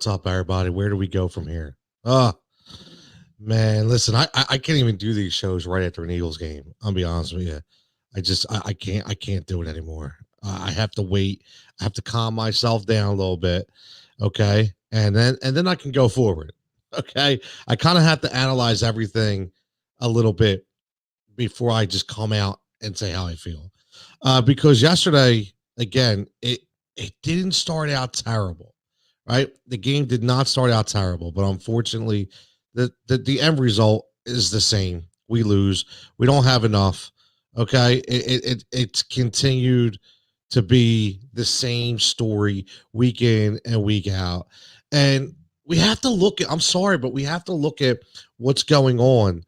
What's up, everybody? Where do we go from here? Man, listen, I can't even do these shows right after an Eagles game. I'll be honest with you. I can't do it anymore. I have to wait. I have to calm myself down a little bit. Okay. And then I can go forward. Okay. I kind of have to analyze everything a little bit before I just come out and say how I feel. Because yesterday, again, it didn't start out terrible, right? The game did not start out terrible, but unfortunately, the end result is the same. We lose. We don't have enough. Okay, it's continued to be the same story week in and week out, and we have to look at. I'm sorry, but we have to look at what's going on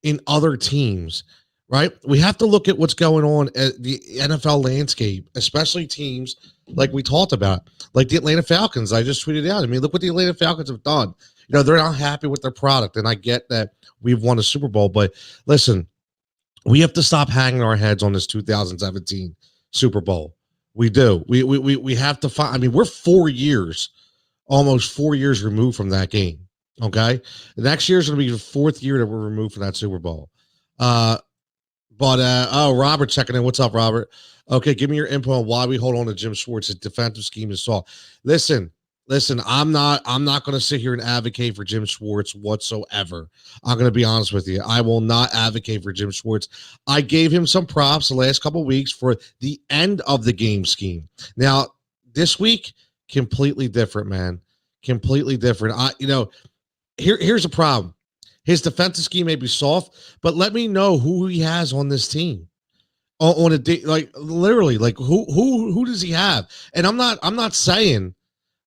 in other teams, right? We have to look at what's going on at the NFL landscape, especially teams like we talked about, like the Atlanta Falcons. I just tweeted out. I mean, look what the Atlanta Falcons have done. They're not happy with their product, and I get that we've won a Super Bowl, but listen, we have to stop hanging our heads on this 2017 Super Bowl. We do. We have to find. I mean, we're 4 years, almost 4 years removed from that game. Okay, the next year is going to be the fourth year that we're removed from that Super Bowl. Oh, Robert checking in. What's up, Robert? Okay, give me your input on why we hold on to Jim Schwartz's defensive scheme is soft. Listen, I'm not going to sit here and advocate for Jim Schwartz whatsoever. I'm going to be honest with you. I will not advocate for Jim Schwartz. I gave him some props the last couple of weeks for the end of the game scheme. Now, this week, completely different, man. Completely different. Here's a problem. His defensive scheme may be soft, but let me know who he has on this team. On a day, like literally, like who does he have? And I'm not saying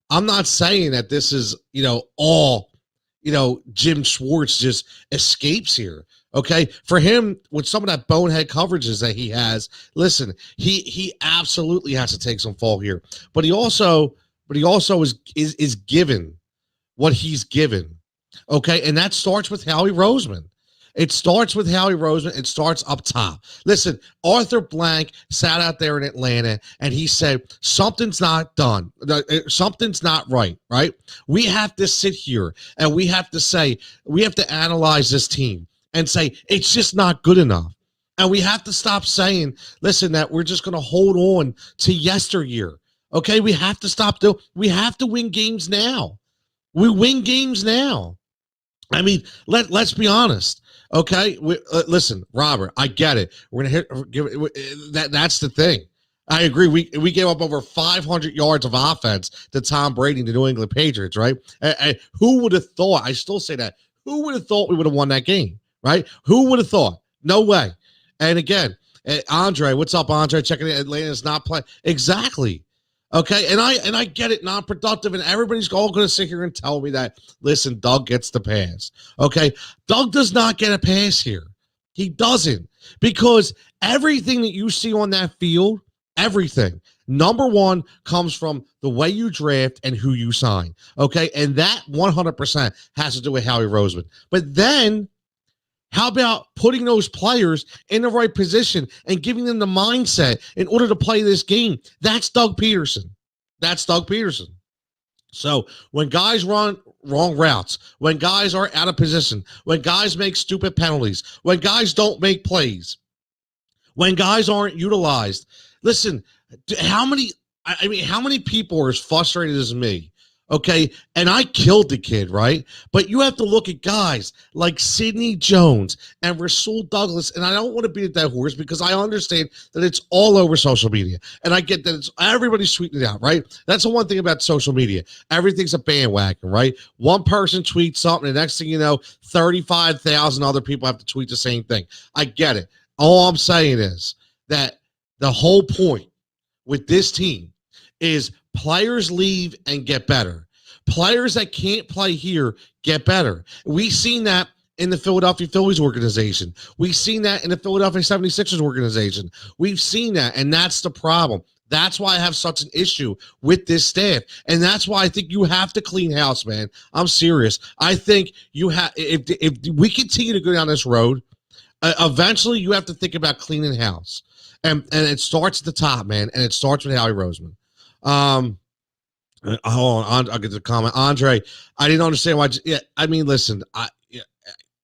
that this is all Jim Schwartz just escapes here. Okay, for him with some of that bonehead coverages that he has, listen, he absolutely has to take some fall here. But he also is given what he's given. Okay, and that starts with Howie Roseman. It starts with Howie Roseman. It starts up top. Listen, Arthur Blank sat out there in Atlanta and he said, something's not done. Something's not right, right? We have to sit here and we have to analyze this team and say, it's just not good enough. And we have to stop saying, listen, that we're just going to hold on to yesteryear. Okay, we have to stop. We have to win games now. We win games now. I mean, let's be honest. Okay, listen, Robert, I get it. We're gonna give that. That's the thing. I agree. We gave up over 500 yards of offense to Tom Brady and the New England Patriots, right? Who would have thought? I still say that. Who would have thought we would have won that game, right? Who would have thought? No way. And again, Andre, what's up, Andre? Checking in. Atlanta's not playing exactly. Okay, and I get it, non-productive, and everybody's all going to sit here and tell me that, listen, Doug gets the pass. Okay, Doug does not get a pass here. He doesn't, because everything that you see on that field, everything, number one, comes from the way you draft and who you sign. Okay, and that 100% has to do with Howie Roseman. But then, how about putting those players in the right position and giving them the mindset in order to play this game? That's Doug Peterson. That's Doug Peterson. So when guys run wrong routes, when guys are out of position, when guys make stupid penalties, when guys don't make plays, when guys aren't utilized, listen, how many people are as frustrated as me? Okay, and I killed the kid, right? But you have to look at guys like Sidney Jones and Rasul Douglas, and I don't want to beat a dead horse because I understand that it's all over social media, and I get that everybody's tweeting it out, right? That's the one thing about social media. Everything's a bandwagon, right? One person tweets something, and next thing you know, 35,000 other people have to tweet the same thing. I get it. All I'm saying is that the whole point with this team is players leave and get better. Players that can't play here get better. We've seen that in the Philadelphia Phillies organization. We've seen that in the Philadelphia 76ers organization. We've seen that, and that's the problem. That's why I have such an issue with this staff, and that's why I think you have to clean house, man. I'm serious. I think you have. If we continue to go down this road, eventually you have to think about cleaning house, and it starts at the top, man, and it starts with Howie Roseman. Hold on, I'll get to the comment. Andre, I didn't understand why. Yeah, I mean, listen, I,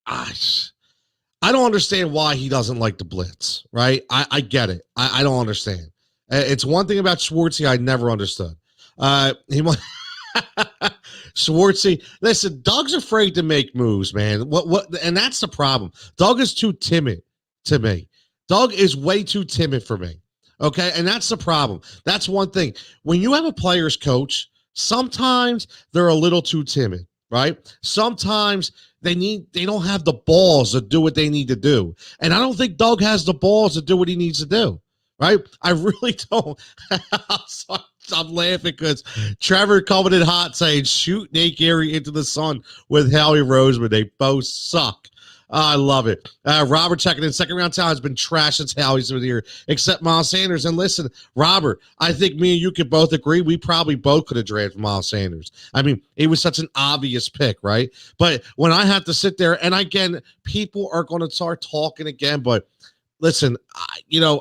I don't understand why he doesn't like the blitz, right? I get it. I don't understand. It's one thing about Schwartzy I never understood. He Schwartzy, listen, Doug's afraid to make moves, man. And that's the problem. Doug is too timid to me. Doug is way too timid for me. Okay, and that's the problem. That's one thing. When you have a player's coach, sometimes they're a little too timid, right? Sometimes they don't have the balls to do what they need to do. And I don't think Doug has the balls to do what he needs to do. Right? I really don't. I'm laughing because Trevor coming in hot saying shoot Nate Gary into the sun with Howie Roseman. They both suck. I love it. Robert checking in. Second round talent has been trash since Howie's been here, except Miles Sanders. And listen, Robert, I think me and you could both agree we probably both could have drafted Miles Sanders. I mean, it was such an obvious pick, right? But when I have to sit there, and again, people are going to start talking again, but listen,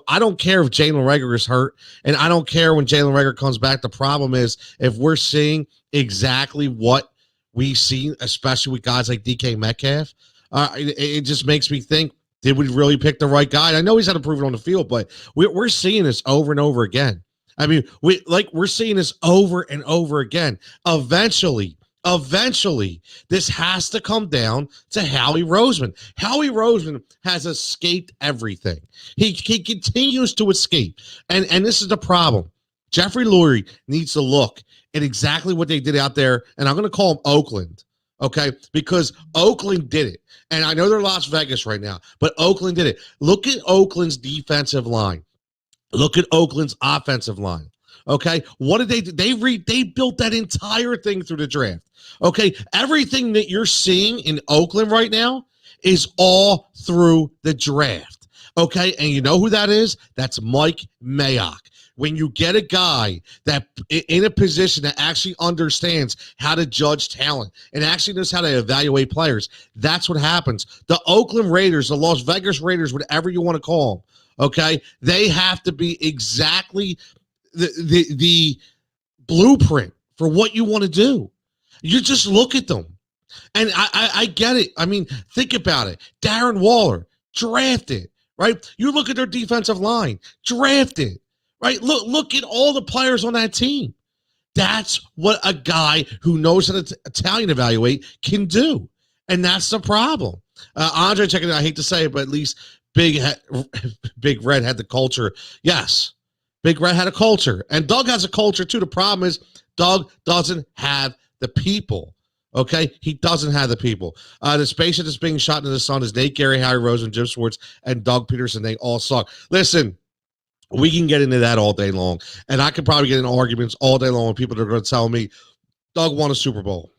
I don't care if Jalen Reagor is hurt, and I don't care when Jalen Reagor comes back. The problem is if we're seeing exactly what we see, especially with guys like DK Metcalf, it just makes me think, did we really pick the right guy? I know he's had to prove it on the field, but we're seeing this over and over again. I mean, we're seeing this over and over again. Eventually, this has to come down to Howie Roseman. Howie Roseman has escaped everything. He continues to escape. And this is the problem. Jeffrey Lurie needs to look at exactly what they did out there, and I'm going to call them Oakland, okay? Because Oakland did it. And I know they're Las Vegas right now, but Oakland did it. Look at Oakland's defensive line. Look at Oakland's offensive line. Okay, what did they do? They built that entire thing through the draft. Okay, everything that you're seeing in Oakland right now is all through the draft. Okay, and you know who that is? That's Mike Mayock. When you get a guy that in a position that actually understands how to judge talent and actually knows how to evaluate players, that's what happens. The Oakland Raiders, the Las Vegas Raiders, whatever you want to call them, okay, they have to be exactly the blueprint for what you want to do. You just look at them. And I get it. I mean, think about it. Darren Waller, drafted, right? You look at their defensive line, drafted, right? Look at all the players on that team. That's what a guy who knows how to Italian evaluate can do. And that's the problem. Andre checking it. I hate to say it, but at least Big Red had the culture. Yes. Big Red had a culture, and Doug has a culture too. The problem is Doug doesn't have the people. Okay, he doesn't have the people. The spaceship that's being shot into the sun is Nate Gary, Howie Roseman, Jim Schwartz, and Doug Peterson. They all suck. Listen, we can get into that all day long, and I could probably get into arguments all day long with people that are going to tell me Doug won a Super Bowl.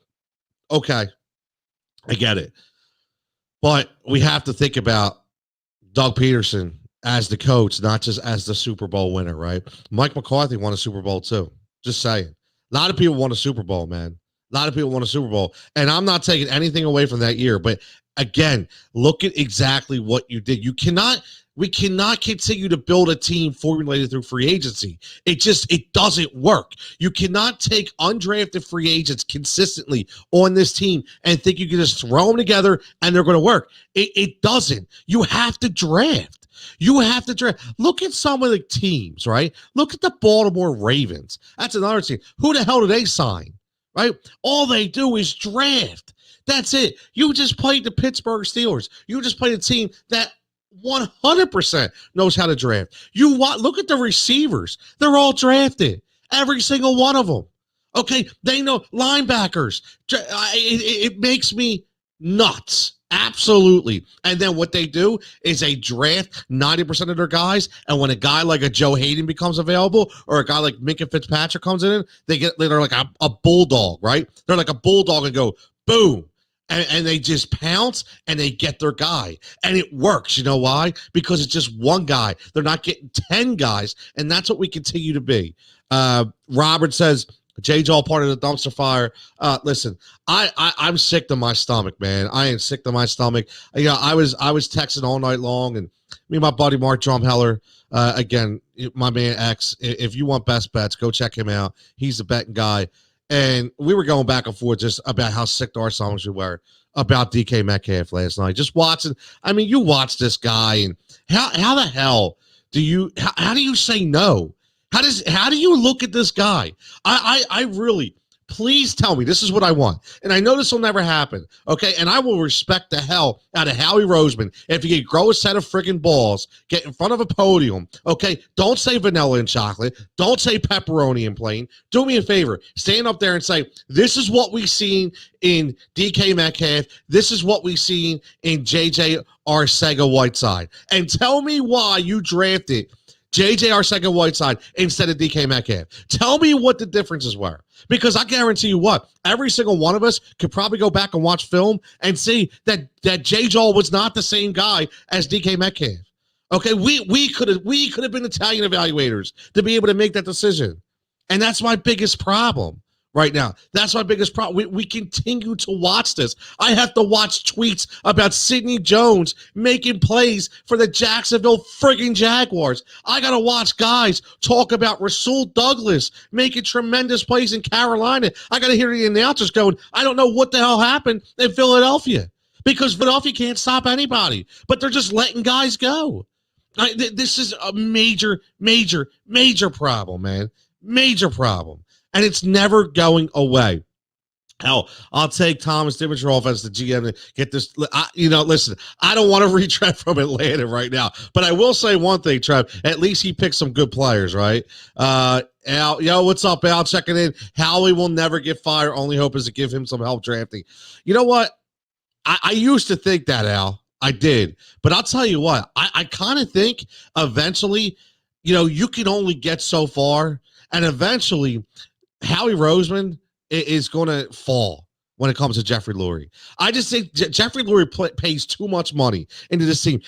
Okay, I get it, but we have to think about Doug Peterson as the coach, not just as the Super Bowl winner, right? Mike McCarthy won a Super Bowl too. Just saying. A lot of people won a Super Bowl, man. A lot of people won a Super Bowl. And I'm not taking anything away from that year. But again, look at exactly what you did. We cannot continue to build a team formulated through free agency. It doesn't work. You cannot take undrafted free agents consistently on this team and think you can just throw them together and they're going to work. It doesn't. You have to draft. You have to draft. Look at some of the teams, right? Look at the Baltimore Ravens. That's another team. Who the hell do they sign, right? All they do is draft. That's it. You just played the Pittsburgh Steelers. You just played a team that 100% knows how to draft. Look at the receivers. They're all drafted. Every single one of them. Okay, they know linebackers. It makes me nuts. Absolutely. And then what they do is they draft 90% of their guys. And when a guy like a Joe Hayden becomes available or a guy like Minka Fitzpatrick comes in, they're like a bulldog, right? They're like a bulldog and go, boom. And they just pounce and they get their guy. And it works. You know why? Because it's just one guy. They're not getting 10 guys. And that's what we continue to be. Robert says, Jay's all part of the dumpster fire. Listen, I'm sick to my stomach, man. I am sick to my stomach. I was texting all night long, and me and my buddy Mark Drumheller, again, my man X. If you want best bets, go check him out. He's a betting guy. and we were going back and forth just about how sick to our songs we were about DK Metcalf last night. Just watching. I mean, you watch this guy, and how the hell do you how do you say no? How do you look at this guy? I really, please tell me this is what I want. And I know this will never happen. Okay. And I will respect the hell out of Howie Roseman if he could grow a set of freaking balls, get in front of a podium. Okay. Don't say vanilla and chocolate. Don't say pepperoni and plain. Do me a favor. Stand up there and say, this is what we've seen in DK Metcalf. This is what we've seen in JJ Arcega-Whiteside. And tell me why you drafted JJ Arcega-Whiteside instead of DK Metcalf. Tell me what the differences were. Because I guarantee you what, every single one of us could probably go back and watch film and see that J-Jaw was not the same guy as DK Metcalf. Okay, we could have been Italian evaluators to be able to make that decision. And that's my biggest problem right now. That's my biggest problem. We continue to watch this. I have to watch tweets about Sidney Jones making plays for the Jacksonville friggin' Jaguars. I got to watch guys talk about Rasul Douglas making tremendous plays in Carolina. I got to hear the announcers going, I don't know what the hell happened in Philadelphia, because Philadelphia can't stop anybody, but they're just letting guys go. This is a major problem, man. Major problem. And it's never going away. Hell, I'll take Thomas Dimitrov as the GM to get this. Listen, I don't want to read Trev from Atlanta right now, but I will say one thing, Trev. At least he picked some good players, right? Al, what's up, Al? Checking in. Howie will never get fired. Only hope is to give him some help drafting. You know what? I used to think that, Al. I did. But I'll tell you what. I kind of think eventually, you can only get so far. And eventually, Howie Roseman is going to fall when it comes to Jeffrey Lurie. I just think Jeffrey Lurie pays too much money into this team.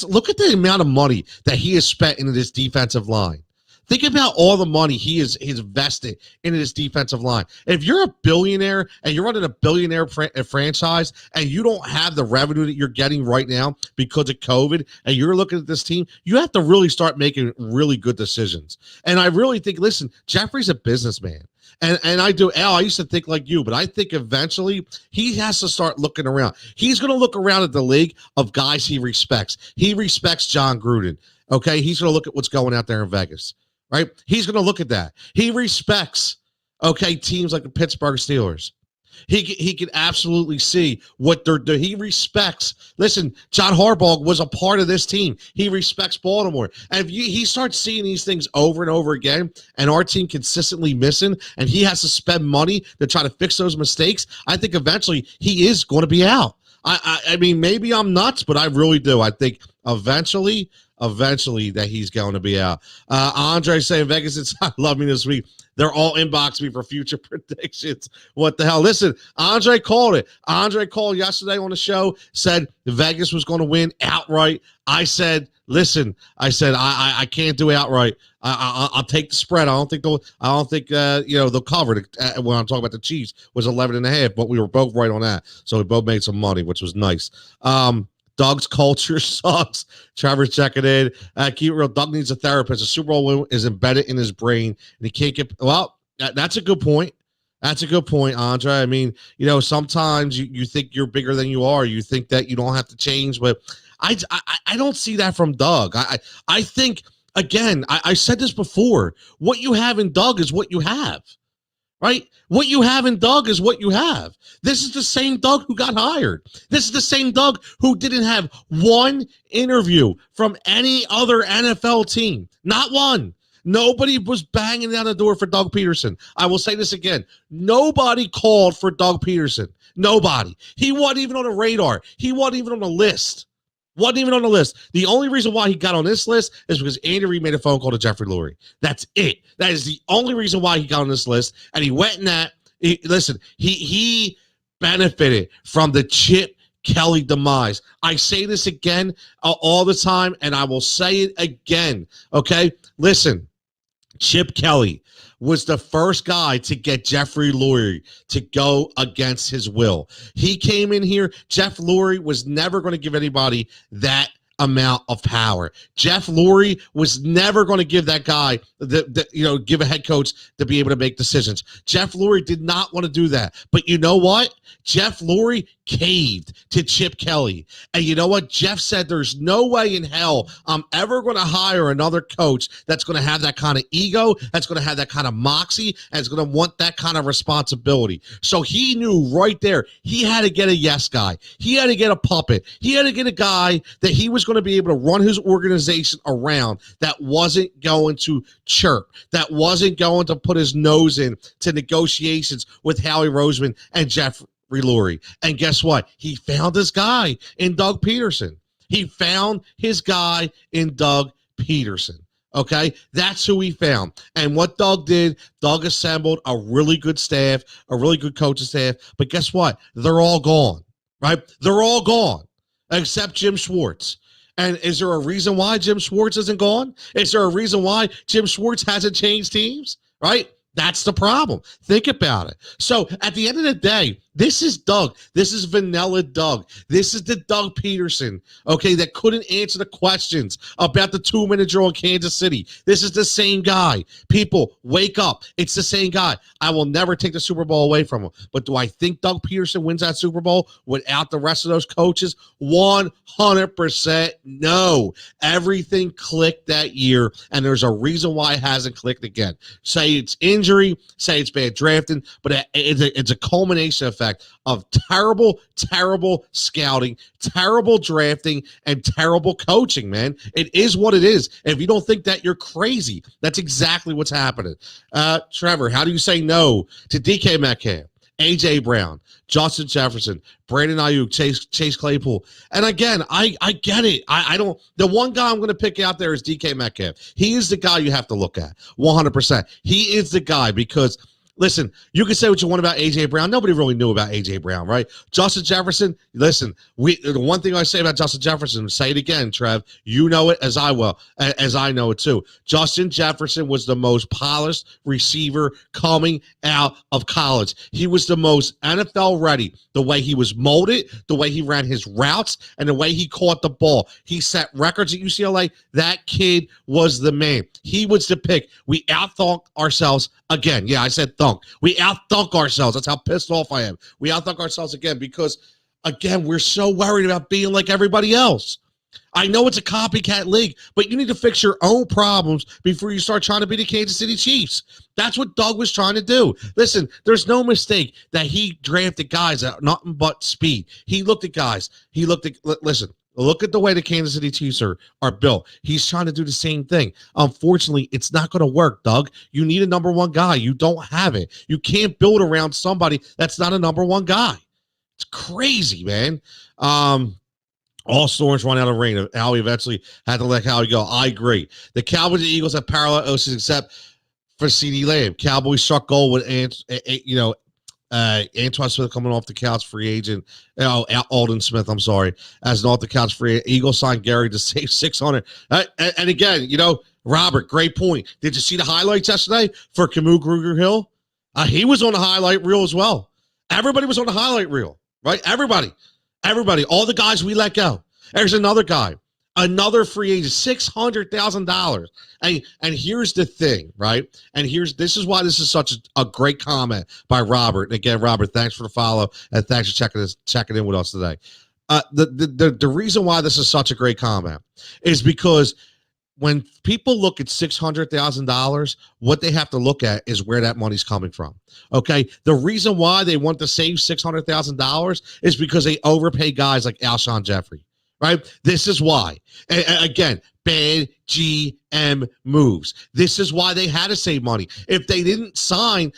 Look at the amount of money that he has spent into this defensive line. Think about all the money he has invested into this defensive line. If you're a billionaire and you're running a billionaire franchise and you don't have the revenue that you're getting right now because of COVID, and you're looking at this team, you have to really start making really good decisions. And I really think, listen, Jeffrey's a businessman. And I do, Al, I used to think like you, but I think eventually he has to start looking around. He's going to look around at the league of guys he respects. He respects John Gruden. Okay. He's going to look at what's going out there in Vegas. Right? He's going to look at that. He respects, teams like the Pittsburgh Steelers. He can absolutely see what they're doing. He respects. Listen, John Harbaugh was a part of this team. He respects Baltimore. And if he starts seeing these things over and over again, and our team consistently missing, and he has to spend money to try to fix those mistakes, I think eventually he is going to be out. I mean, maybe I'm nuts, but I really do. I think eventually that he's going to be out. Andre saying Vegas inside love me this week. They're all inbox me for future predictions. What the hell? Listen, Andre called it. Andre called yesterday on the show, said Vegas was going to win outright. I said, listen, I can't do outright. I'll take the spread. I don't think they'll cover it. When I'm talking about the Chiefs was 11.5, but we were both right on that. So we both made some money, which was nice. Doug's culture sucks. Trevor's checking in. Keep it real. Doug needs a therapist. A Super Bowl win is embedded in his brain, and he can't get. Well, that's a good point. That's a good point, Andre. I mean, sometimes you think you're bigger than you are. You think that you don't have to change, but I don't see that from Doug. I think, again, I said this before. What you have in Doug is what you have. Right? What you have in Doug is what you have. This is the same Doug who got hired. This is the same Doug who didn't have one interview from any other NFL team. Not one. Nobody was banging down the door for Doug Peterson. I will say this again. Nobody called for Doug Peterson. Nobody. He wasn't even on the radar. He wasn't even on the list. Wasn't even on the list. The only reason why he got on this list is because Andy Reid made a phone call to Jeffrey Lurie. That's it. That is the only reason why he got on this list. And he went in that. He benefited from the Chip Kelly demise. I say this again all the time, and I will say it again. Okay? Listen, Chip Kelly was the first guy to get Jeffrey Lurie to go against his will. He came in here. Jeff Lurie was never going to give anybody that amount of power. Jeff Lurie was never going to give that guy give a head coach to be able to make decisions. Jeff Lurie did not want to do that. But you know what? Jeff Lurie caved to Chip Kelly. And you know what? Jeff said there's no way in hell I'm ever going to hire another coach that's going to have that kind of ego, that's going to have that kind of moxie, and is going to want that kind of responsibility. So he knew right there he had to get a yes guy. He had to get a puppet. He had to get a guy that he was going to be able to run his organization around that wasn't going to chirp, that wasn't going to put his nose in to negotiations with Howie Roseman and Jeff Lurie. And guess what? He found his guy in Doug Peterson. He found his guy in Doug Peterson. Okay, that's who he found. And what Doug did, Doug assembled a really good staff, a really good coaching staff. But guess what? They're all gone, right? They're all gone except Jim Schwartz. And is there a reason why Jim Schwartz isn't gone? Is there a reason why Jim Schwartz hasn't changed teams, right? That's the problem. Think about it. So at the end of the day, this is Doug. This is vanilla Doug. This is the Doug Peterson, okay, that couldn't answer the questions about the 2-minute drill in Kansas City. This is the same guy. People, wake up. It's the same guy. I will never take the Super Bowl away from him. But do I think Doug Peterson wins that Super Bowl without the rest of those coaches? 100% no. Everything clicked that year, and there's a reason why it hasn't clicked again. Say it's injury, say it's bad drafting, but it's a culmination effect of terrible scouting, terrible drafting, and terrible coaching, man. It is what it is. If you don't think that, you're crazy. That's exactly what's happening. Trevor, how do you say no to DK Metcalf, A.J. Brown, Justin Jefferson, Brandon Ayuk, Chase Claypool? And again, I get it. I don't. The one guy I'm going to pick out there is DK Metcalf. He is the guy you have to look at 100%. He is the guy because, listen, you can say what you want about A.J. Brown. Nobody really knew about A.J. Brown, right? Justin Jefferson, listen, the one thing I say about Justin Jefferson, say it again, Trev, you know it as I will, as I know it too. Justin Jefferson was the most polished receiver coming out of college. He was the most NFL ready, the way he was molded, the way he ran his routes, and the way he caught the ball. He set records at UCLA. That kid was the man. He was the pick. We out-thought ourselves again. Yeah, I said thunk. We out-thunk ourselves. That's how pissed off I am. We out-thunk ourselves again because, again, we're so worried about being like everybody else. I know it's a copycat league, but you need to fix your own problems before you start trying to be the Kansas City Chiefs. That's what Doug was trying to do. Listen, there's no mistake that he drafted guys that nothing but speed. He looked at guys. Listen, look at the way the Kansas City Chiefs are built. He's trying to do the same thing. Unfortunately, it's not going to work, Doug. You need a number one guy. You don't have it. You can't build around somebody that's not a number one guy. It's crazy, man. All storms run out of rain. Howie eventually had to let Howie go. I agree. The Cowboys and Eagles have parallel OCs except for CeeDee Lamb. Cowboys struck gold with Antoine Smith coming off the couch, free agent. Alden Smith, I'm sorry, as an off the couch free agent. Eagles signed Gary to save 600. And again, Robert, great point. Did you see the highlights yesterday for Camus Grugier-Hill? He was on the highlight reel as well. Everybody was on the highlight reel, right? Everybody, all the guys we let go. There's another guy, another free agent, $600,000. And here's the thing, right? And this is why this is such a great comment by Robert. And again, Robert, thanks for the follow and thanks for checking in with us today. The reason why this is such a great comment is because when people look at $600,000, what they have to look at is where that money's coming from. Okay. The reason why they want to save $600,000 is because they overpay guys like Alshon Jeffrey, right? This is why. And again, bad GM moves. This is why they had to save money. If they didn't sign,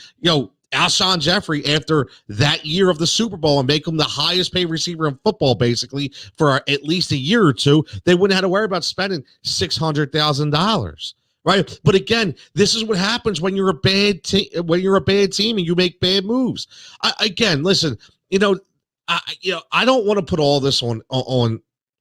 Alshon Jeffrey after that year of the Super Bowl and make him the highest paid receiver in football, basically for at least a year or two, they wouldn't have to worry about spending $600,000, right? But again, this is what happens when you're a bad team. When you're a bad team and you make bad moves. Again, listen, I don't want to put all this on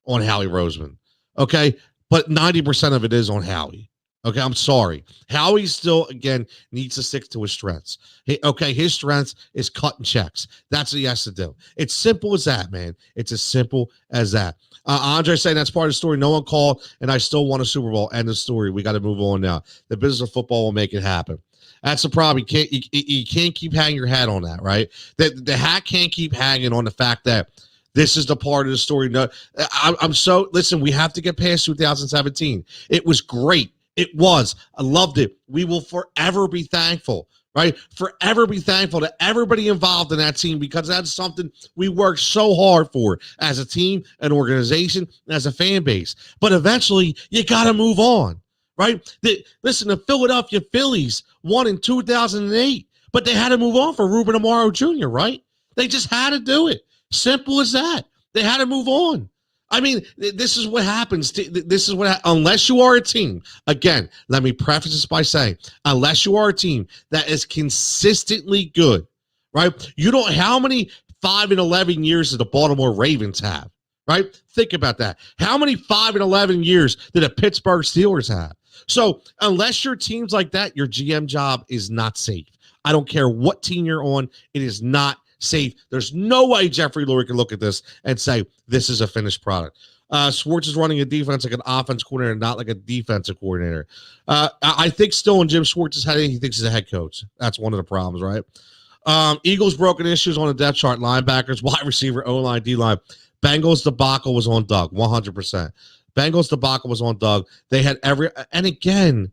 Howie Roseman, okay? But 90% of it is on Howie. Okay, I'm sorry. Howie still, again, needs to stick to his strengths. His strength is cutting checks. That's what he has to do. It's simple as that, man. It's as simple as that. Andre saying that's part of the story. No one called, and I still won a Super Bowl. End of story. We got to move on now. The business of football will make it happen. That's the problem. You can't keep hanging your hat on that, right? The hat can't keep hanging on the fact that this is the part of the story. No, I'm so listen. We have to get past 2017. It was great. It was. I loved it. We will forever be thankful, right? Forever be thankful to everybody involved in that team because that's something we worked so hard for as a team, an organization, as a fan base. But eventually, you got to move on, right? Listen, the Philadelphia Phillies won in 2008, but they had to move on for Ruben Amaro Jr., right? They just had to do it. Simple as that. They had to move on. I mean, this is what happens. This is what, unless you are a team, again, let me preface this by saying, unless you are a team that is consistently good, right? You don't, how many 5-11 years did the Baltimore Ravens have, right? Think about that. How many 5-11 years did the Pittsburgh Steelers have? So unless your team's like that, your GM job is not safe. I don't care what team you're on. It is not safe. There's no way Jeffrey Lurie can look at this and say this is a finished product. Schwartz is running a defense like an offense coordinator, not like a defensive coordinator. I think still in Jim Schwartz's head, he thinks he's a head coach. That's one of the problems, right? Eagles broken issues on the depth chart: linebackers, wide receiver, O-line, D-line. Bengals debacle was on Doug, 100%. Bengals debacle was on Doug. They had and again,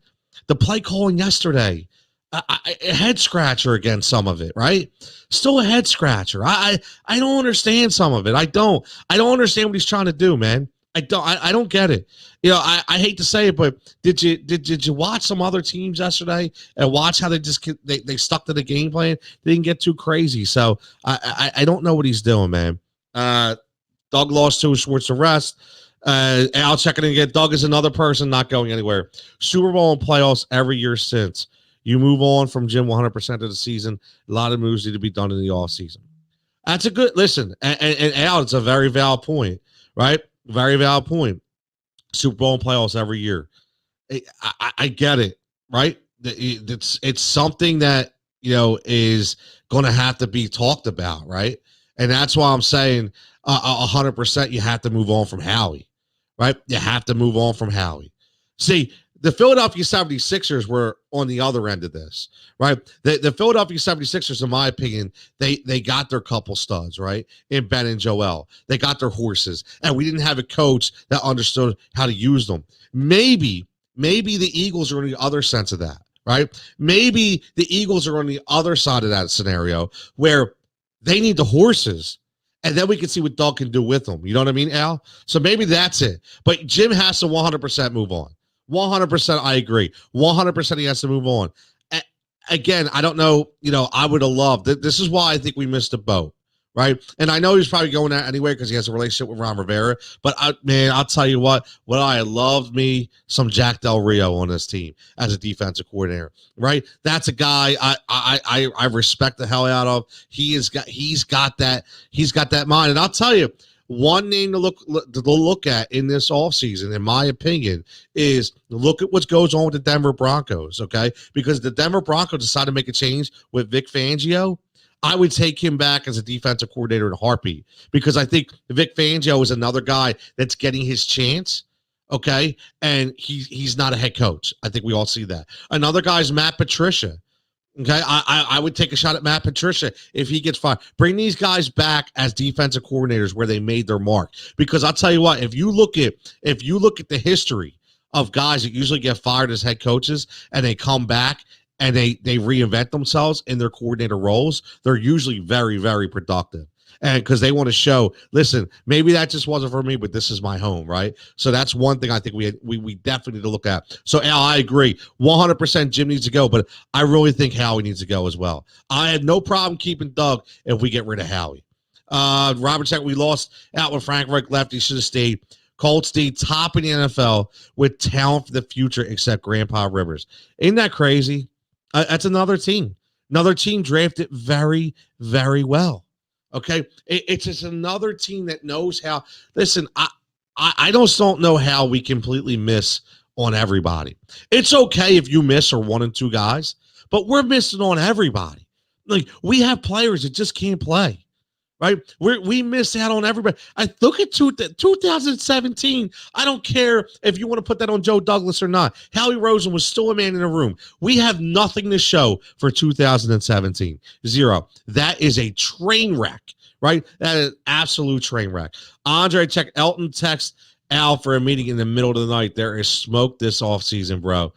the play calling yesterday, a head scratcher again, some of it, right? Still a head scratcher. I don't understand some of it. I don't understand what he's trying to do, man. I don't get it. You know, I hate to say it, but did you watch some other teams yesterday and watch how they stuck to the game plan? They didn't get too crazy. So I don't know what he's doing, man. Doug lost to Schwartz arrest. I'll check it again. Doug is another person not going anywhere. Super Bowl and playoffs every year since. You move on from Jim 100% of the season. A lot of moves need to be done in the offseason. That's a good listen. And Al, it's a very valid point, right? Very valid point. Super Bowl and playoffs every year. I get it, right? It's something that, you know, is going to have to be talked about, right? And that's why I'm saying 100% you have to move on from Howie, right? You have to move on from Howie. See, the Philadelphia 76ers were on the other end of this, right? The Philadelphia 76ers, in my opinion, they got their couple studs, right? In Ben and Joel. They got their horses. And we didn't have a coach that understood how to use them. Maybe the Eagles are on the other sense of that, right? Maybe the Eagles are on the other side of that scenario where they need the horses. And then we can see what Doug can do with them. You know what I mean, Al? So maybe that's it. But Jim has to 100% move on. 100% I agree. 100% he has to move on. Again, I don't know, you know, I would have loved it. This is why I think we missed the boat, right? And I know he's probably going there anyway because he has a relationship with Ron Rivera. But, I'll tell you what I loved me some Jack Del Rio on this team as a defensive coordinator, right? That's a guy I respect the hell out of. He's got that mind. And I'll tell you, one name to look at in this offseason, in my opinion, is look at what goes on with the Denver Broncos, okay? Because the Denver Broncos decided to make a change with Vic Fangio. I would take him back as a defensive coordinator in a heartbeat because I think Vic Fangio is another guy that's getting his chance, okay? And he's not a head coach. I think we all see that. Another guy is Matt Patricia. Okay, I would take a shot at Matt Patricia if he gets fired. Bring these guys back as defensive coordinators where they made their mark. Because I'll tell you what, if you look at the history of guys that usually get fired as head coaches and they come back and they reinvent themselves in their coordinator roles, they're usually very, very productive. And because they want to show, listen, maybe that just wasn't for me, but this is my home, right? So that's one thing I think we definitely need to look at. So, Al, I agree. 100% Jim needs to go, but I really think Howie needs to go as well. I have no problem keeping Doug if we get rid of Howie. Robert said we lost out when Frank Reich left. He should have stayed. Colts stayed top in the NFL with talent for the future except Grandpa Rivers. Isn't that crazy? That's another team. Another team drafted very, very well. Okay, it's just another team that knows how. Listen, I just don't know how we completely miss on everybody. It's okay if you miss or 1 and 2 guys, but we're missing on everybody. Like, we have players that just can't play. Right? We miss out on everybody. I look at 2017. I don't care if you want to put that on Joe Douglas or not. Howie Roseman was still a man in the room. We have nothing to show for 2017. Zero. That is a train wreck, right? That is absolute train wreck. Andre, check Elton text Al for a meeting in the middle of the night. There is smoke this offseason, bro.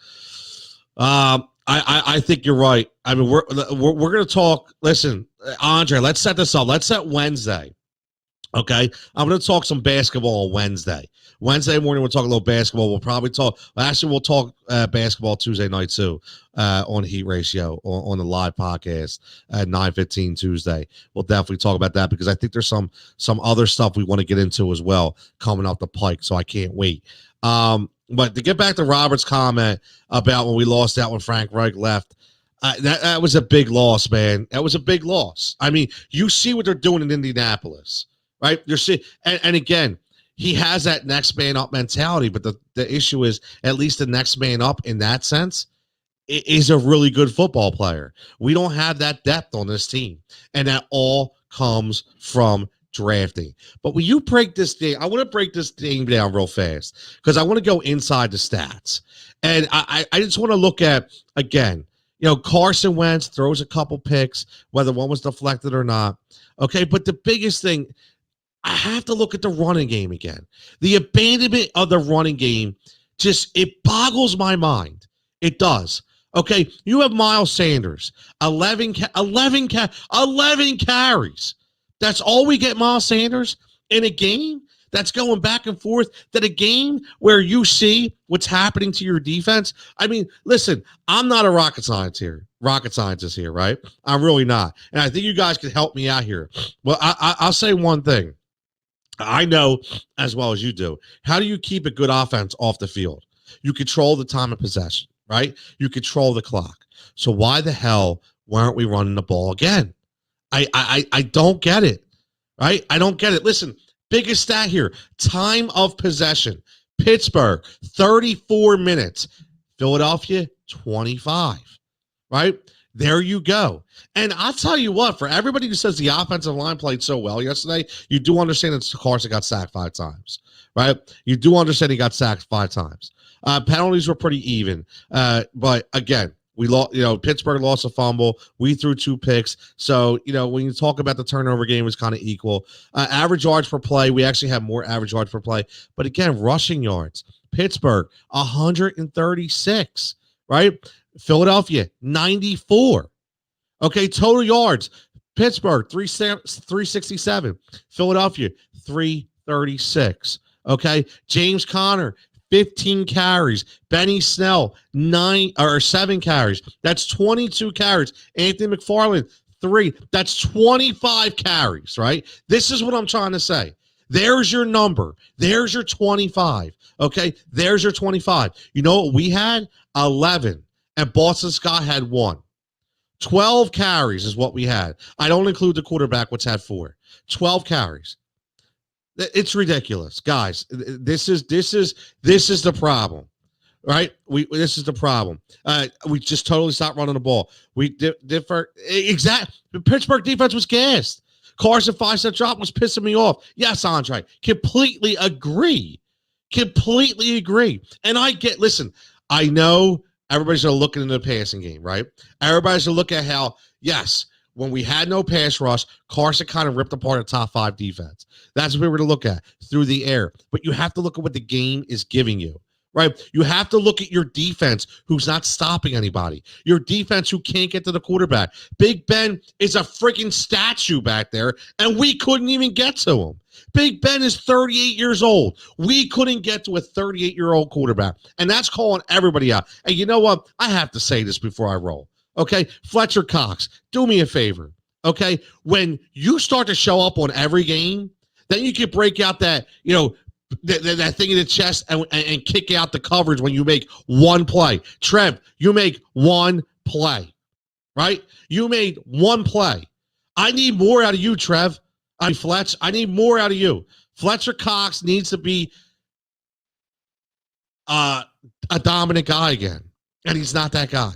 I think you're right. I mean, we're going to talk. Listen, Andre, let's set this up. Let's set Wednesday. Okay, I'm going to talk some basketball on Wednesday. Wednesday morning, we'll talk a little basketball. We'll probably talk. Actually, we'll talk basketball Tuesday night too on Heat Ratio on the live podcast at 9:15 Tuesday. We'll definitely talk about that because I think there's some other stuff we want to get into as well coming off the pike. So I can't wait. But to get back to Robert's comment about when we lost out when Frank Reich left, that was a big loss, man. That was a big loss. I mean, you see what they're doing in Indianapolis, right? You're seeing, and again, he has that next man up mentality, but the issue is at least the next man up in that sense is a really good football player. We don't have that depth on this team, and that all comes from drafting. But when you break this thing, I want to break this thing down real fast because I want to go inside the stats. And I just want to look at, again, Carson Wentz throws a couple picks, whether one was deflected or not. Okay, but the biggest thing, I have to look at the running game again. The abandonment of the running game it boggles my mind. It does. Okay, you have Miles Sanders, 11 carries. That's all we get, Miles Sanders, in a game that's going back and forth, that a game where you see what's happening to your defense. I mean, listen, I'm not a rocket scientist here, right? I'm really not. And I think you guys can help me out here. Well, I'll say one thing. I know as well as you do. How do you keep a good offense off the field? You control the time of possession, right? You control the clock. So why the hell weren't we running the ball again? I don't get it, right? I don't get it. Listen, biggest stat here, time of possession. Pittsburgh, 34 minutes. Philadelphia, 25, right? There you go. And I'll tell you what, for everybody who says the offensive line played so well yesterday, you do understand that Carson got sacked 5 times, right? You do understand he got sacked 5 times. Penalties were pretty even. But again, we lost, Pittsburgh lost a fumble. We threw 2 picks. So, when you talk about the turnover game, it was kind of equal. Average yards per play, we actually have more average yards per play. But again, rushing yards, Pittsburgh, 136, right? Philadelphia, 94. Okay, total yards, Pittsburgh, 367. Philadelphia, 336. Okay, James Conner, 15 carries. Benny Snell, 7 carries. That's 22 carries. Anthony McFarland, 3. That's 25 carries, right? This is what I'm trying to say. There's your number. There's your 25. Okay, there's your 25. You know what we had? 11. And Boston Scott had 1. 12 carries is what we had. I don't include the quarterback, which had 4. 12 carries. It's ridiculous, guys. This is the problem, right? This is the problem. We just totally stopped running the ball. The Pittsburgh defense was gassed. Carson 5-step drop was pissing me off. Yes, Andre, completely agree. And listen, I know everybody's going to look into the passing game, right? Everybody's going to look at how, yes, when we had no pass rush, Carson kind of ripped apart a top 5 defense. That's what we were to look at through the air. But you have to look at what the game is giving you, right? You have to look at your defense who's not stopping anybody. Your defense who can't get to the quarterback. Big Ben is a freaking statue back there, and we couldn't even get to him. Big Ben is 38 years old. We couldn't get to a 38-year-old quarterback, and that's calling everybody out. And you know what? I have to say this before I roll. Okay, Fletcher Cox, do me a favor. Okay, when you start to show up on every game, then you can break out that, that thing in the chest and kick out the coverage when you make one play. Trev, you make one play, right? You made one play. I need more out of you, Trev. Fletch, I need more out of you. Fletcher Cox needs to be a dominant guy again. And he's not that guy,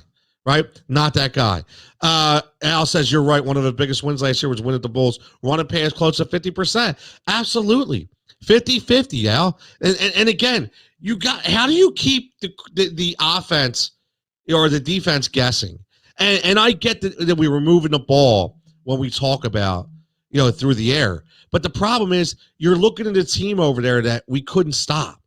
right? Not that guy. Al says, you're right. One of the biggest wins last year was winning the Bulls. Run and pass close to 50%. Absolutely. 50-50, Al. And again, how do you keep the offense or the defense guessing? And I get that we were moving the ball when we talk about, through the air. But the problem is you're looking at a team over there that we couldn't stop.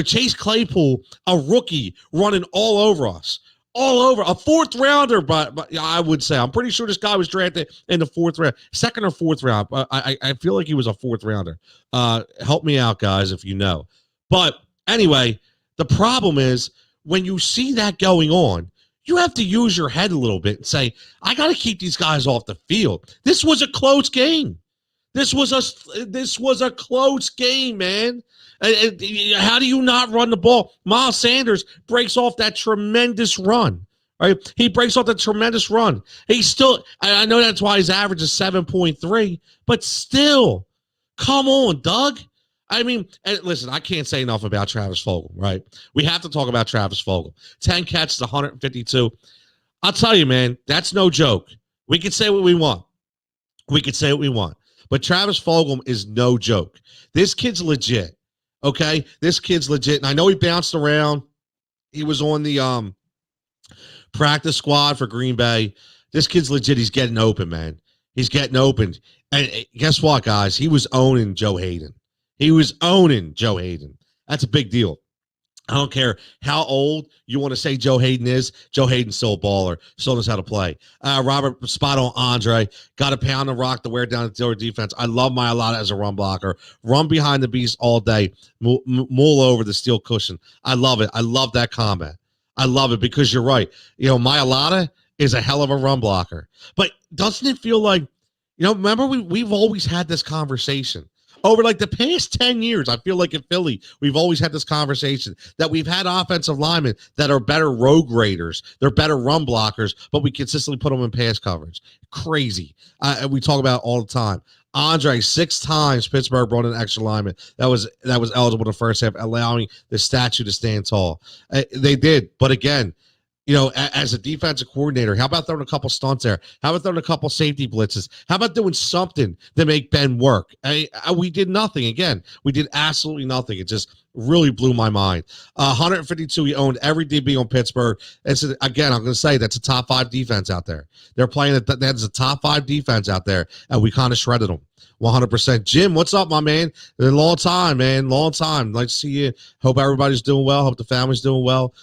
Chase Claypool, a rookie, running all over us. All over. A fourth rounder, but I would say. I'm pretty sure this guy was drafted in the fourth round. Second or fourth round. I feel like he was a fourth rounder. Help me out, guys, if you know. But anyway, the problem is when you see that going on, you have to use your head a little bit and say, I got to keep these guys off the field. This was a close game. This was a close game, man. How do you not run the ball? Miles Sanders breaks off that tremendous run, right? He breaks off that tremendous run. He's still, I know that's why his average is 7.3, but still, come on, Doug. I mean, and listen, I can't say enough about Travis Fulgham, right? We have to talk about Travis Fulgham. 10 catches, 152. I'll tell you, man, that's no joke. We can say what we want. But Travis Fulgham is no joke. This kid's legit, okay? This kid's legit. And I know he bounced around. He was on the practice squad for Green Bay. This kid's legit. He's getting open, man. He's getting open. And guess what, guys? He was owning Joe Hayden. That's a big deal. I don't care how old you want to say Joe Hayden is. Joe Hayden's still a baller. Still knows how to play. Robert, spot on Andre. Got to pound the rock to wear down the Steelers defense. I love Mailata as a run blocker. Run behind the beast all day. Mull over the steel cushion. I love it. I love that comment. I love it because you're right. Mailata is a hell of a run blocker. But doesn't it feel like, remember we've always had this conversation. Over like the past 10 years, I feel like in Philly, we've always had this conversation that we've had offensive linemen that are better road graders. They're better run blockers, but we consistently put them in pass coverage. Crazy. We talk about it all the time. Andre, 6 times Pittsburgh brought in an extra lineman that was eligible in the first half, allowing the statue to stand tall. They did. But again, as a defensive coordinator, how about throwing a couple stunts there? How about throwing a couple safety blitzes? How about doing something to make Ben work? We did nothing. Again, we did absolutely nothing. It just really blew my mind. 152, he owned every DB on Pittsburgh. Again, I'm going to say that's a top 5 defense out there. They're playing that's a top 5 defense out there, and we kind of shredded them. 100%. Jim, what's up, my man? Long time, man. Long time. Like to see you. Hope everybody's doing well. Hope the family's doing well.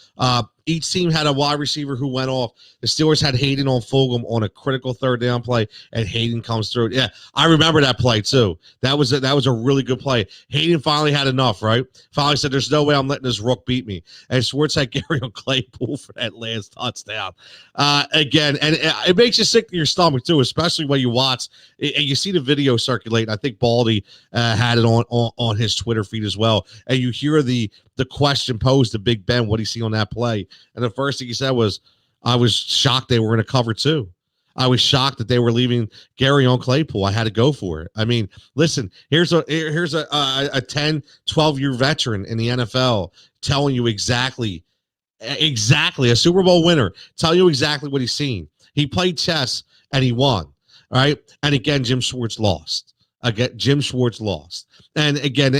Each team had a wide receiver who went off. The Steelers had Hayden on Fulgham on a critical third down play, and Hayden comes through. Yeah, I remember that play too. That was a really good play. Hayden finally had enough, right? Finally said, "There's no way I'm letting this rook beat me." And Schwartz had Gary on Claypool for that last touchdown. Again, and it makes you sick to your stomach too, especially when you watch and you see the video circulate. I think Baldy had it on his Twitter feed as well, and you hear the question posed to Big Ben, what do you see on that play? And the first thing he said was, I was shocked they were in a cover 2. I was shocked that they were leaving Gary on Claypool. I had to go for it. I mean, listen, here's a 10, 12-year veteran in the NFL telling you exactly a Super Bowl winner, telling you exactly what he's seen. He played chess and he won, right? And again, Jim Schwartz lost. And again,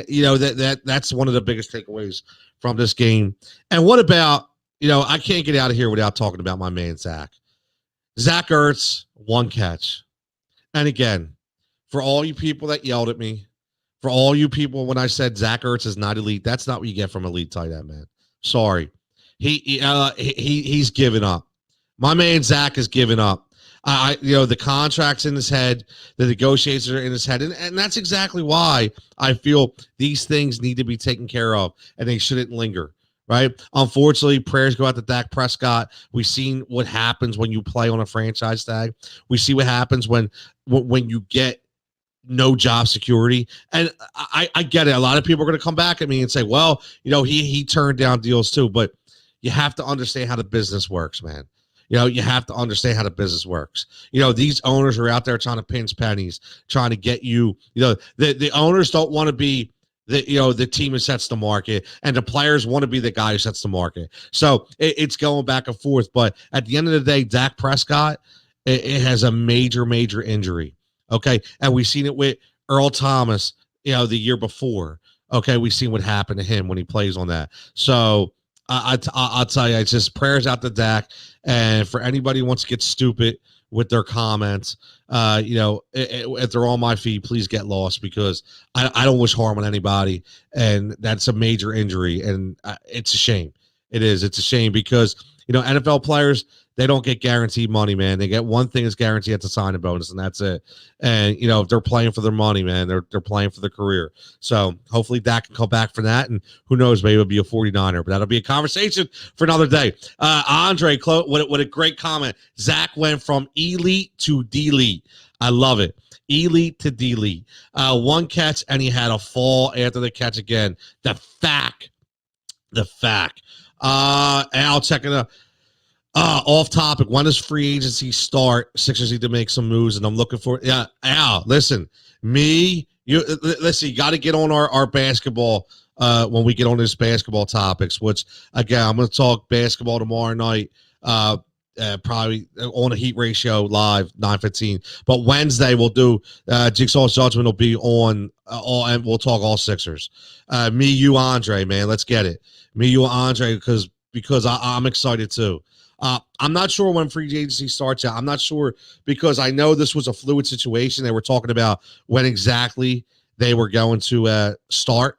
that's one of the biggest takeaways from this game. And what about, I can't get out of here without talking about my man, Zach Ertz, 1 catch. And again, for all you people that yelled at me, for all you people when I said Zach Ertz is not elite, that's not what you get from elite tight end, man. Sorry. He's given up. My man Zach has given up. The contract's in his head, the negotiations are in his head, and that's exactly why I feel these things need to be taken care of, and they shouldn't linger, right? Unfortunately, prayers go out to Dak Prescott. We've seen what happens when you play on a franchise tag. We see what happens when you get no job security, and I get it. A lot of people are going to come back at me and say, well, he turned down deals too, but you have to understand how the business works, man. You have to understand how the business works. These owners are out there trying to pinch pennies, trying to get you. The owners don't want to be the team who sets the market, and the players want to be the guy who sets the market. So it's going back and forth. But at the end of the day, Dak Prescott, it has a major injury. Okay, and we've seen it with Earl Thomas, the year before. Okay, we've seen what happened to him when he plays on that. So I'll tell you, it's just prayers out to Dak. And for anybody who wants to get stupid with their comments, if they're on my feed, please get lost, because I don't wish harm on anybody, and that's a major injury, and it's a shame. It is. It's a shame because NFL players, they don't get guaranteed money, man. They get one thing is guaranteed, it's a signing bonus, and that's it. And if they're playing for their money, man, they're playing for their career. So hopefully Dak can come back for that, and who knows, maybe it'll be a 49er, but that'll be a conversation for another day. Andre, what a great comment. Zach went from elite to delete. I love it. Elite to delete. One catch, and he had a fall after the catch again. The fact. Al, check it out. Off topic. When does free agency start? Sixers need to make some moves, and I'm looking for. Yeah, Al. Listen, you got to get on our basketball when we get on this basketball topics. Which again, I'm going to talk basketball tomorrow night. Probably on a Heat Ratio live 9:15. But Wednesday we'll do Jigsaw's Judgment will be on all, and we'll talk all Sixers. Me, you, Andre, man, let's get it. Me, you, Andre, because I'm excited too. I'm not sure when free agency starts out. I'm not sure because I know this was a fluid situation. They were talking about when exactly they were going to start.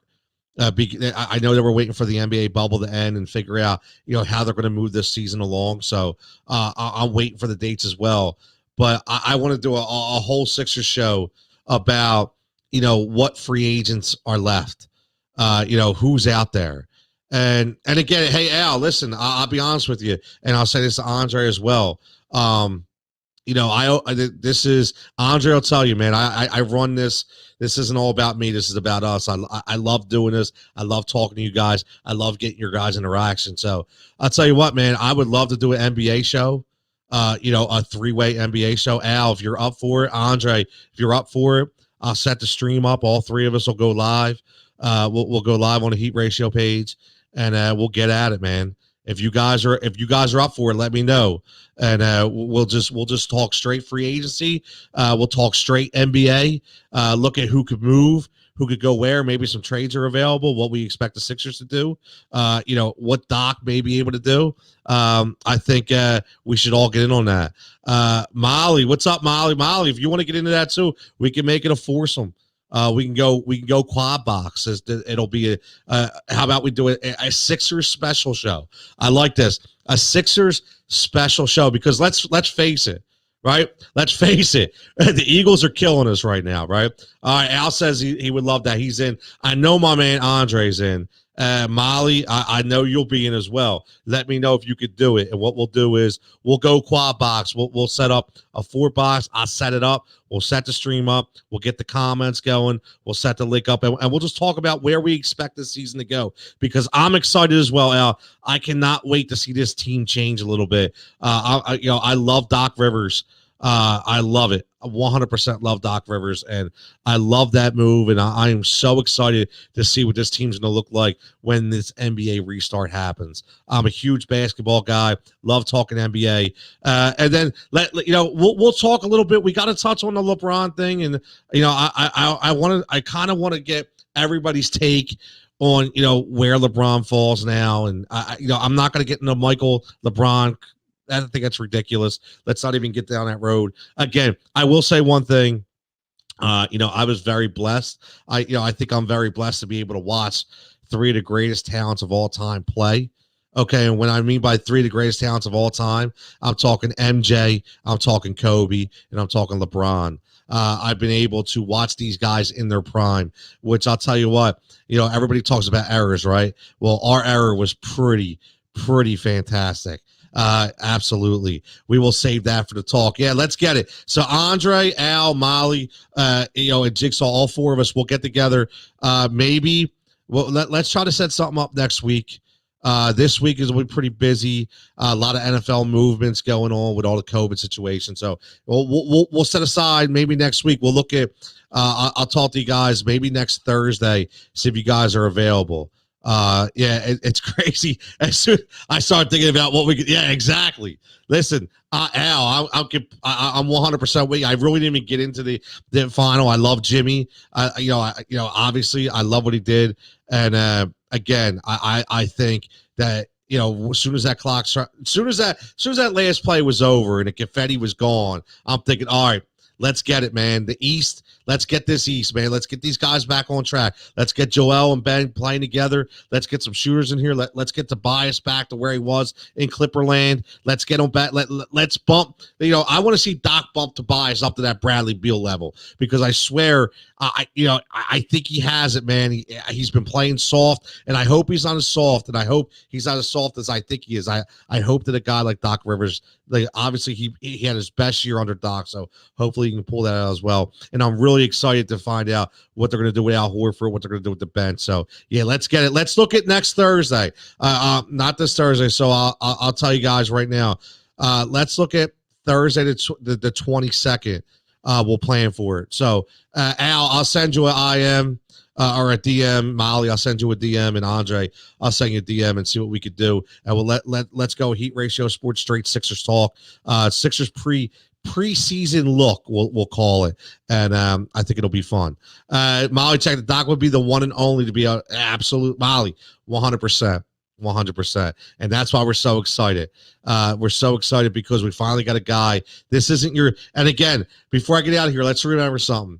I know they were waiting for the NBA bubble to end and figure out, how they're going to move this season along. So I'm waiting for the dates as well. But I want to do a whole Sixers show about, what free agents are left, who's out there. And again, hey, Al, listen, I'll be honest with you, and I'll say this to Andre as well. This is Andre will tell you, man, I run this. This isn't all about me. This is about us. I love doing this. I love talking to you guys. I love getting your guys' interaction. So I'll tell you what, man, I would love to do an NBA show, a three-way NBA show. Al, if you're up for it, Andre, if you're up for it, I'll set the stream up. All three of us will go live. We'll go live on the Heat Ratio page, and we'll get at it, man. If you guys are up for it, let me know, and we'll just talk straight free agency. We'll talk straight NBA. Look at who could move, who could go where. Maybe some trades are available. What we expect the Sixers to do. What Doc may be able to do. I think we should all get in on that. Molly, what's up, Molly? Molly, if you want to get into that too, we can make it a foursome. We can go quad box. It'll be how about we do a Sixers special show? I like this, a Sixers special show, because let's face it, right? Let's face it, the Eagles are killing us right now, right? All right, Al says he would love that. He's in. I know my man Andre's in. Molly, I know you'll be in as well. Let me know if you could do it. And what we'll do is we'll go quad box. We'll set up a 4-box. I'll set it up. We'll set the stream up. We'll get the comments going. We'll set the link up, and we'll just talk about where we expect this season to go, because I'm excited as well, Al. I cannot wait to see this team change a little bit. I love Doc Rivers. I love it. I 100% love Doc Rivers, and I love that move, and I am so excited to see what this team's going to look like when this NBA restart happens. I'm a huge basketball guy, love talking NBA, and then we'll talk a little bit. We got to touch on the LeBron thing, and I kind of want to get everybody's take on where LeBron falls now, and I'm not going to get into Michael LeBron. I think that's ridiculous. Let's not even get down that road. Again, I will say one thing. I was very blessed. I think I'm very blessed to be able to watch three of the greatest talents of all time play. Okay, and when I mean by three of the greatest talents of all time, I'm talking MJ, I'm talking Kobe, and I'm talking LeBron. I've been able to watch these guys in their prime, which I'll tell you what, everybody talks about errors, right? Well, our error was pretty fantastic. Absolutely. We will save that for the talk. Yeah, let's get it. So Andre, Al, Molly, and Jigsaw, all four of us will get together. Maybe let's try to set something up next week. This week is will be pretty busy. A lot of NFL movements going on with all the COVID situation. So we'll set aside maybe next week. We'll look at. I'll talk to you guys maybe next Thursday. See if you guys are available. It's crazy. As soon I started thinking about what we could. Yeah, exactly. Listen, Al, I'm 100% with you. I really didn't even get into the final. I love Jimmy. Obviously, I love what he did. And again, I think that as soon as that clock started, as soon as that last play was over and the confetti was gone, I'm thinking, all right, let's get it, man. The East. Let's get this East, man. Let's get these guys back on track. Let's get Joel and Ben playing together. Let's get some shooters in here. Let's get Tobias back to where he was in Clipperland. Let's get him back. Let's bump. I want to see Doc bump Tobias up to that Bradley Beal level because I swear, I think he has it, man. He's been playing soft, and I hope he's not as soft, and I hope he's not as soft as I think he is. I hope that a guy like Doc Rivers, obviously he had his best year under Doc, so hopefully he can pull that out as well. And I'm really excited to find out what they're going to do with Al Horford, what they're going to do with the bench. So yeah, let's get it. Let's look at next Thursday. Not this Thursday. So I'll tell you guys right now. Let's look at Thursday, the 22nd. We'll plan for it. So Al, I'll send you an IM or a DM. Molly, I'll send you a DM, and Andre, I'll send you a DM and see what we could do. And we'll let's go Heat Ratio Sports Straight Sixers talk. Sixers preseason look, we'll call it, and I think it'll be fun. Molly, check the Doc would be the one and only to be an absolute Molly, 100%. 100%. And that's why we're so excited. We're so excited because we finally got a guy. This isn't and again, before I get out of here, let's remember something.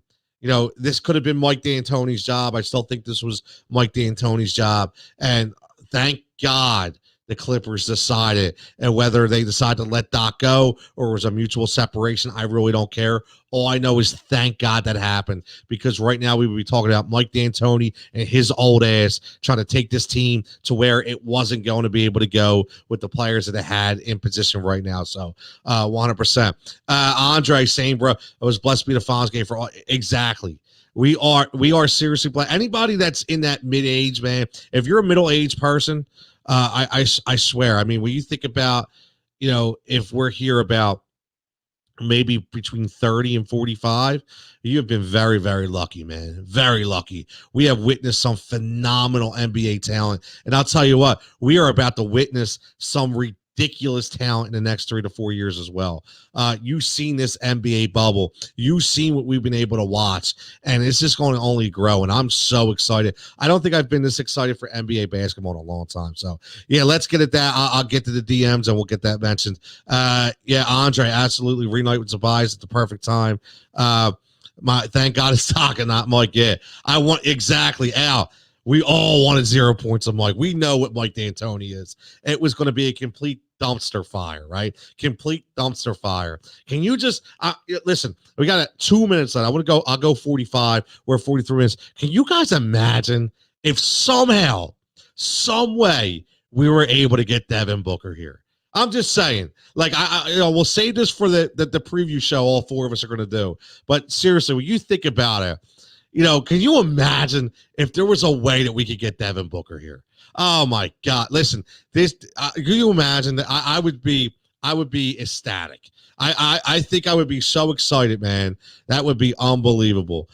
This could have been Mike D'Antoni's job. I still think this was Mike D'Antoni's job. And thank God the Clippers decided, and whether they decide to let Doc go or it was a mutual separation, I really don't care. All I know is thank God that happened, because right now we would be talking about Mike D'Antoni and his old ass trying to take this team to where it wasn't going to be able to go with the players that it had in position right now. So 100%. Andre saying, bro, I was blessed to be the finals game for all. Exactly. We are seriously blessed. Anybody that's in that mid-age, man, if you're a middle-aged person, I swear. I mean, when you think about, if we're here about maybe between 30 and 45, you have been very, very lucky, man. Very lucky. We have witnessed some phenomenal NBA talent. And I'll tell you what, we are about to witness some ridiculous talent in the next 3 to 4 years as well. You've seen this NBA bubble. You've seen what we've been able to watch, and it's just going to only grow, and I'm so excited. I don't think I've been this excited for NBA basketball in a long time. So, yeah, let's get at that. I'll get to the DMs, and we'll get that mentioned. Andre, absolutely. Reunite with Tobias at the perfect time. Thank God it's talking, not Mike. Yeah, I want exactly, Al. We all wanted 0 points of Mike. We know what Mike D'Antoni is. It was going to be a complete dumpster fire, right? Complete dumpster fire. Can you just listen? We got 2 minutes left. I'll go 45. We're 43 minutes. Can you guys imagine if somehow, some way, we were able to get Devin Booker here? I'm just saying, we'll save this for the preview show. All four of us are going to do. But seriously, when you think about it, can you imagine if there was a way that we could get Devin Booker here? Oh my God! Listen, can you imagine that? I would be ecstatic. I think I would be so excited, man. That would be unbelievable.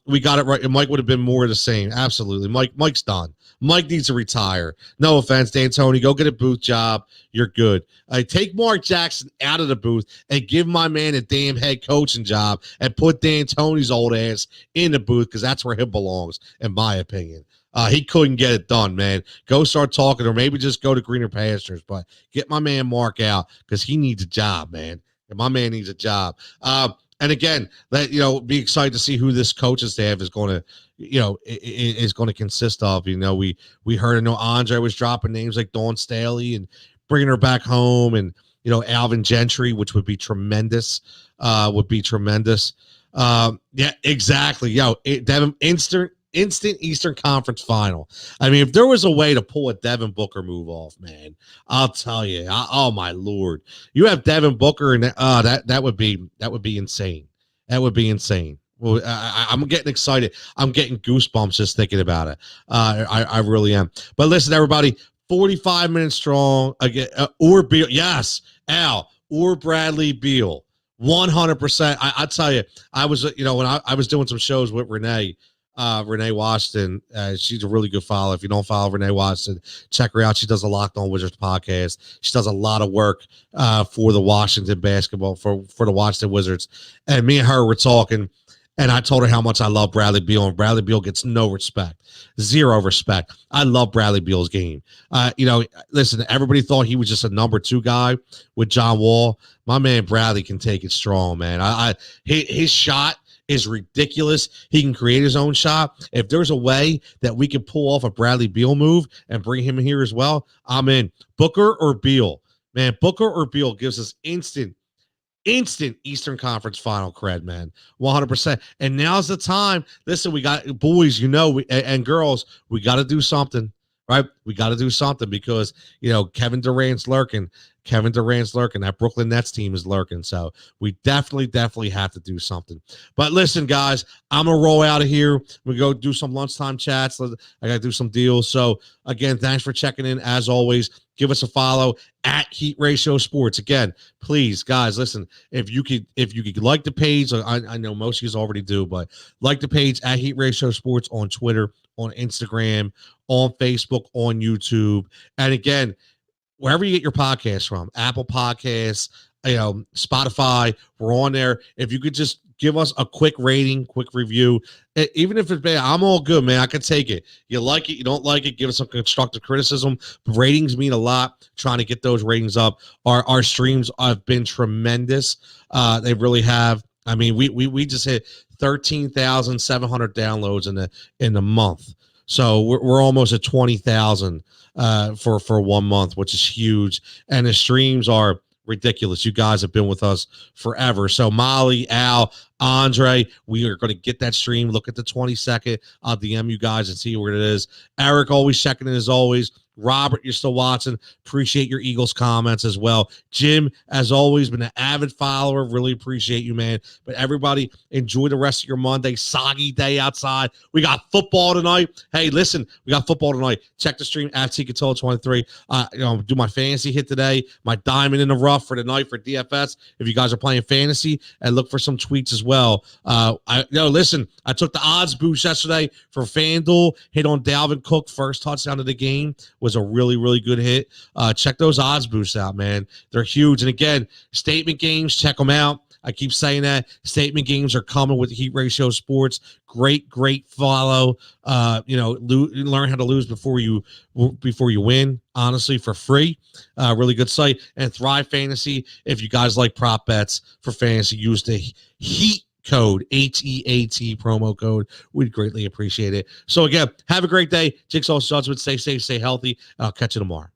We got it right. And Mike would have been more of the same. Absolutely. Mike's done. Mike needs to retire. No offense, D'Antoni. Go get a booth job. You're good. Take Mark Jackson out of the booth and give my man a damn head coaching job and put D'Antoni's old ass in the booth, because that's where he belongs, in my opinion. He couldn't get it done, man. Go start talking, or maybe just go to greener pastures. But get my man Mark out, because he needs a job, man. And my man needs a job. And again, be excited to see who this coaching staff is going to, is going to consist of. We heard, Andre was dropping names like Dawn Staley and bringing her back home, and Alvin Gentry, which would be tremendous. Yeah, exactly. Devin, instant Eastern Conference final. I mean, if there was a way to pull a Devin Booker move off, man, I'll tell you. Oh my Lord, you have Devin Booker, and that would be insane. That would be insane. Well, I'm getting excited. I'm getting goosebumps just thinking about it. I really am. But listen, everybody, 45 minutes strong again, or Beal. Yes, Al or Bradley Beal. 100%. I tell you, I was, when I was doing some shows with Renee Washington. She's a really good follow. If you don't follow Renee Washington, check her out. She does a Locked On Wizards podcast. She does a lot of work for the Washington basketball, for the Washington Wizards. And me and her were talking, and I told her how much I love Bradley Beal, and Bradley Beal gets no respect, zero respect. I love Bradley Beal's game. Listen, everybody thought he was just a number 2 guy with John Wall. My man Bradley can take it strong, man. His shot is ridiculous. He can create his own shot. If there's a way that we can pull off a Bradley Beal move and bring him here as well, I'm in. Booker or Beal? Man, Booker or Beal gives us instant Eastern Conference final cred, man. 100%. And now's the time. Listen, we got boys, and girls, we got to do something, right? We got to do something because, Kevin Durant's lurking. That Brooklyn Nets team is lurking. So we definitely have to do something. But listen, guys, I'm going to roll out of here. We go do some lunchtime chats. I got to do some deals. So again, thanks for checking in. As always, give us a follow at Heat Ratio Sports. Again, please, guys, listen, if you could like the page, I know most of you already do, but like the page at Heat Ratio Sports on Twitter, on Instagram, on Facebook, on YouTube. And again, wherever you get your podcasts from, Apple Podcasts, Spotify, we're on there. If you could just give us a quick rating, quick review, even if it's bad, I'm all good, man. I can take it. You like it, you don't like it, give us some constructive criticism. Ratings mean a lot. Trying to get those ratings up. Our streams have been tremendous. They really have. I mean, we just hit 13,700 downloads in the month. So we're almost at 20,000 for 1 month, which is huge. And the streams are ridiculous. You guys have been with us forever. So Molly, Al, Andre, we are going to get that stream. Look at the 22nd. I'll DM you guys and see where it is. Eric, always checking in as always. Robert, you're still watching. Appreciate your Eagles comments as well. Jim, as always, been an avid follower. Really appreciate you, man. But everybody, enjoy the rest of your Monday. Soggy day outside. We got football tonight. Hey, listen, we got football tonight. Check the stream at TCatilla23. Do my fantasy hit today. My diamond in the rough for the night for DFS. If you guys are playing fantasy, and look for some tweets as well. Listen, I took the odds boost yesterday for FanDuel. Hit on Dalvin Cook, first touchdown of the game. Was a really good hit. Check those odds boosts out, man. They're huge. And again, statement games, check them out. I keep saying that. Statement games are coming with Heat Ratio Sports. Great follow. Learn how to lose before you win, honestly, for free. Really good site. And Thrive Fantasy, if you guys like prop bets for fantasy, use the Heat code, HEAT promo code. We'd greatly appreciate it. So again, have a great day. Jigsaw Judgment. Stay safe, stay healthy. I'll catch you tomorrow.